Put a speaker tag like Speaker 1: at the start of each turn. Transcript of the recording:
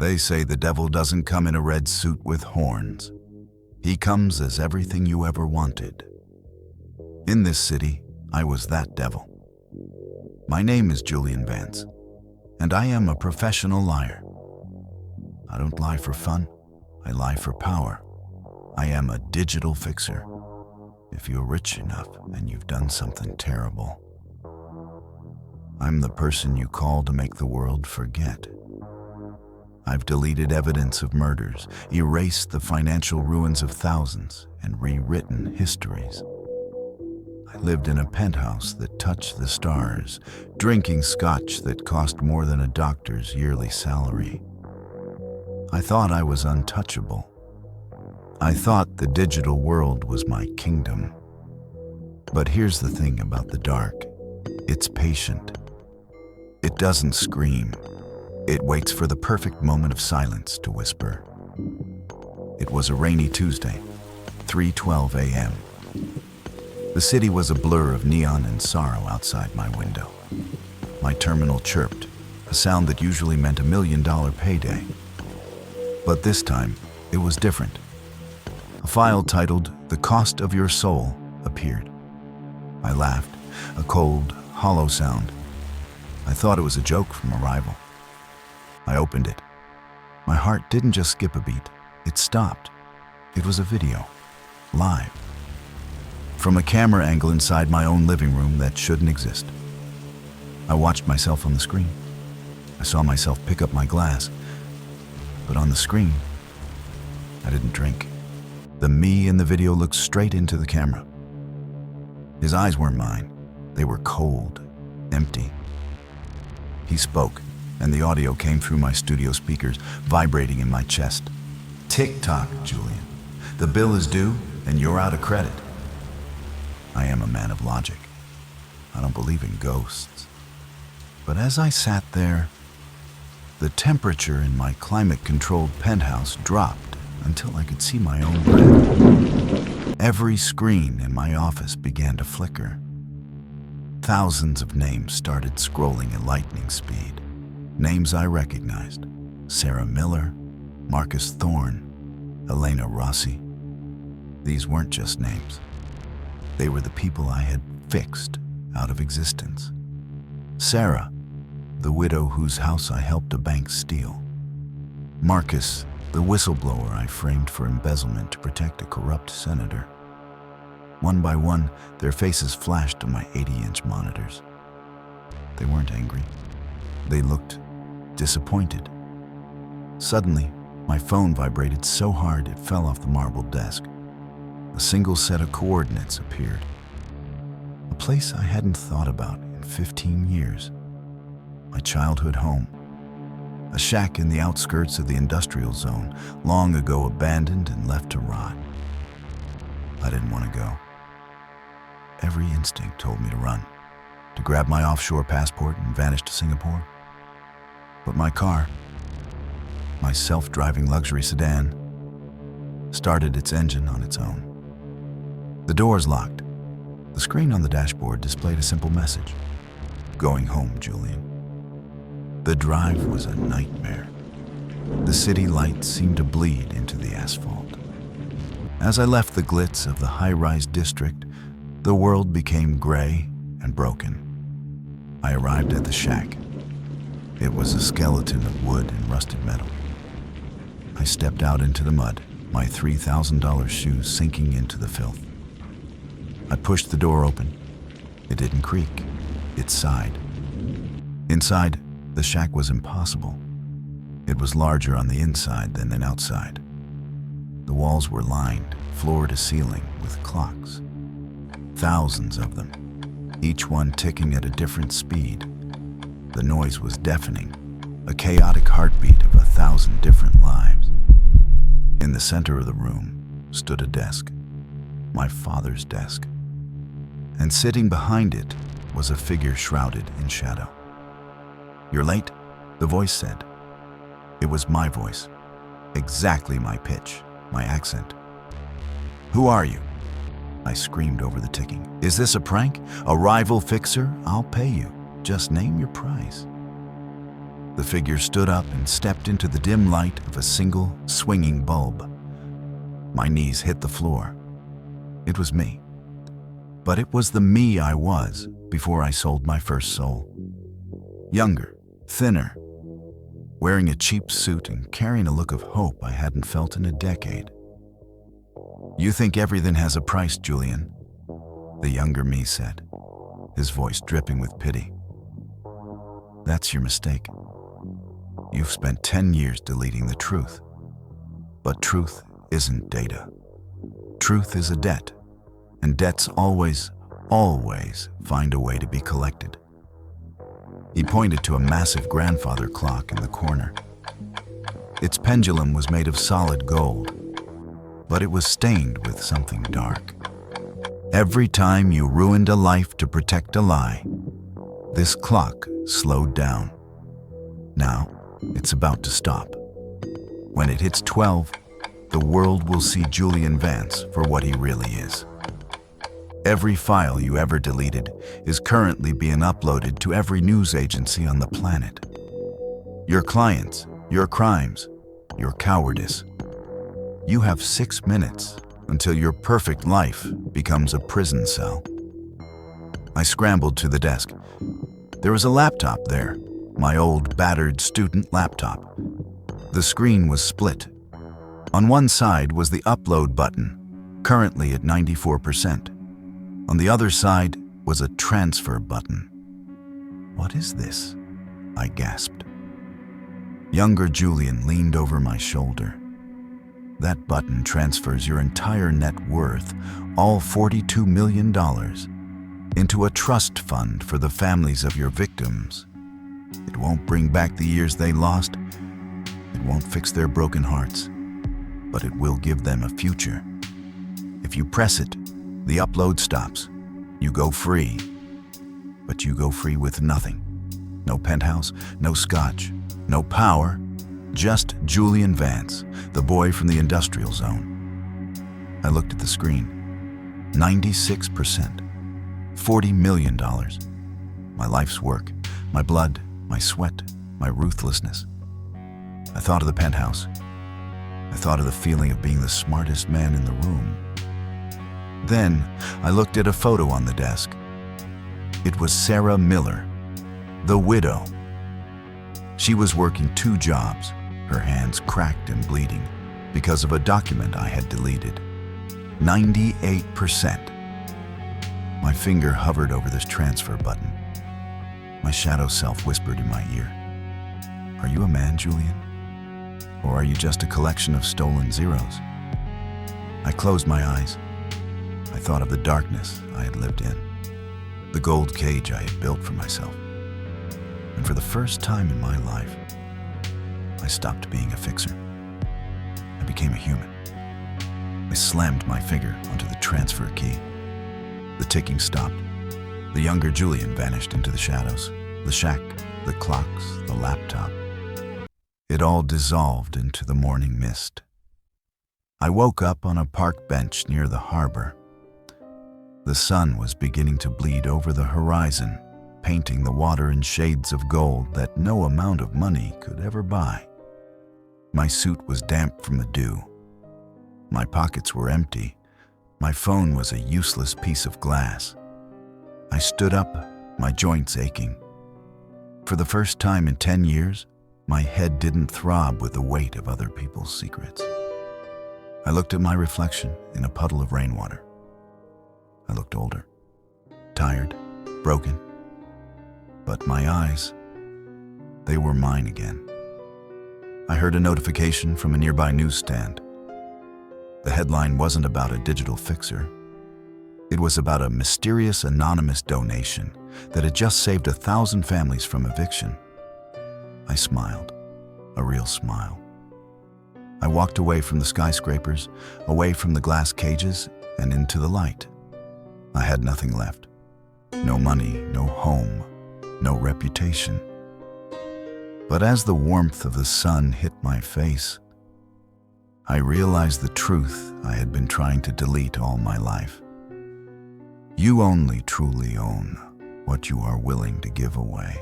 Speaker 1: They say the devil doesn't come in a red suit with horns. He comes as everything you ever wanted. In this city, I was that devil. My name is Julian Vance, and I am a professional liar. I don't lie for fun, I lie for power. I am a digital fixer. If you're rich enough and you've done something terrible, I'm the person you call to make the world forget. I've deleted evidence of murders, erased the financial ruins of thousands, and rewritten histories. I lived in a penthouse that touched the stars, drinking scotch that cost more than a doctor's yearly salary. I thought I was untouchable. I thought the digital world was my kingdom. But here's the thing about the dark. It's patient. It doesn't scream. It waits for the perfect moment of silence to whisper. It was a rainy Tuesday, 3:12 a.m. The city was a blur of neon and sorrow outside my window. My terminal chirped, a sound that usually meant $1 million payday. But this time, it was different. A file titled "The Cost of Your Soul" appeared. I laughed, a cold, hollow sound. I thought it was a joke from a rival. I opened it. My heart didn't just skip a beat, it stopped. It was a video, live. From a camera angle inside my own living room that shouldn't exist. I watched myself on the screen. I saw myself pick up my glass. But on the screen, I didn't drink. The me in the video looked straight into the camera. His eyes weren't mine. They were cold, empty. He spoke, and the audio came through my studio speakers, vibrating in my chest. "Tick-tock, Julian. The bill is due, and you're out of credit." I am a man of logic. I don't believe in ghosts. But as I sat there, the temperature in my climate-controlled penthouse dropped until I could see my own breath. Every screen in my office began to flicker. Thousands of names started scrolling at lightning speed. Names I recognized: Sarah Miller, Marcus Thorne, Elena Rossi. These weren't just names. They were the people I had fixed out of existence. Sarah, the widow whose house I helped a bank steal. Marcus, the whistleblower I framed for embezzlement to protect a corrupt senator. One by one, their faces flashed on my 80-inch monitors. They weren't angry. They looked disappointed. Suddenly, my phone vibrated so hard it fell off the marble desk. A single set of coordinates appeared. A place I hadn't thought about in 15 years. My childhood home. A shack in the outskirts of the industrial zone, long ago abandoned and left to rot. I didn't want to go. Every instinct told me to run, to grab my offshore passport and vanish to Singapore. But my car, my self-driving luxury sedan, started its engine on its own. The doors locked. The screen on the dashboard displayed a simple message: "Going home, Julian." The drive was a nightmare. The city lights seemed to bleed into the asphalt. As I left the glitz of the high-rise district, the world became gray and broken. I arrived at the shack. It was a skeleton of wood and rusted metal. I stepped out into the mud, my $3,000 shoes sinking into the filth. I pushed the door open. It didn't creak. It sighed. Inside, the shack was impossible. It was larger on the inside than the outside. The walls were lined, floor to ceiling, with clocks. Thousands of them, each one ticking at a different speed. The noise was deafening, a chaotic heartbeat of 1,000 different lives. In the center of the room stood a desk, my father's desk. And sitting behind it was a figure shrouded in shadow. "You're late," the voice said. It was my voice, exactly my pitch, my accent. "Who are you?" I screamed over the ticking. "Is this a prank? A rival fixer? I'll pay you. Just name your price." The figure stood up and stepped into the dim light of a single, swinging bulb. My knees hit the floor. It was me. But it was the me I was before I sold my first soul. Younger, thinner, wearing a cheap suit and carrying a look of hope I hadn't felt in a decade. "You think everything has a price, Julian," the younger me said, his voice dripping with pity. "That's your mistake. You've spent 10 years deleting the truth. But truth isn't data. Truth is a debt, and debts always find a way to be collected." He pointed to a massive grandfather clock in the corner. Its pendulum was made of solid gold, but it was stained with something dark. Every time you ruined a life to protect a lie, this clock slowed down. Now, it's about to stop. When it hits 12, the world will see Julian Vance for what he really is. Every file you ever deleted is currently being uploaded to every news agency on the planet. Your clients, your crimes, your cowardice. You have 6 minutes until your perfect life becomes a prison cell. I scrambled to the desk. There was a laptop there, my old battered student laptop. The screen was split. On one side was the upload button, currently at 94%. On the other side was a transfer button. "What is this?" I gasped. Younger Julian leaned over my shoulder. "That button transfers your entire net worth, all $42 million, into a trust fund for the families of your victims. It won't bring back the years they lost. It won't fix their broken hearts, but it will give them a future. If you press it, the upload stops. You go free. But you go free with nothing. No penthouse, no scotch, no power, just Julian Vance, the boy from the industrial zone." I looked at the screen. 96%. $40 million. My life's work, my blood, my sweat, my ruthlessness. I thought of the penthouse. I thought of the feeling of being the smartest man in the room. Then I looked at a photo on the desk. It was Sarah Miller, the widow. She was working 2 jobs, her hands cracked and bleeding because of a document I had deleted. 98%. My finger hovered over this transfer button. My shadow self whispered in my ear, "Are you a man, Julian? Or are you just a collection of stolen zeros?" I closed my eyes. I thought of the darkness I had lived in, the gold cage I had built for myself. And for the first time in my life, I stopped being a fixer. I became a human. I slammed my finger onto the transfer key. The ticking stopped. The younger Julian vanished into the shadows. The shack, the clocks, the laptop. It all dissolved into the morning mist. I woke up on a park bench near the harbor. The sun was beginning to bleed over the horizon, painting the water in shades of gold that no amount of money could ever buy. My suit was damp from the dew. My pockets were empty. My phone was a useless piece of glass. I stood up, my joints aching. For the first time in 10 years, my head didn't throb with the weight of other people's secrets. I looked at my reflection in a puddle of rainwater. I looked older, tired, broken. But my eyes, they were mine again. I heard a notification from a nearby newsstand. The headline wasn't about a digital fixer. It was about a mysterious anonymous donation that had just saved 1,000 families from eviction. I smiled, a real smile. I walked away from the skyscrapers, away from the glass cages, and into the light. I had nothing left. No money, no home, no reputation. But as the warmth of the sun hit my face, I realized the truth I had been trying to delete all my life. You only truly own what you are willing to give away.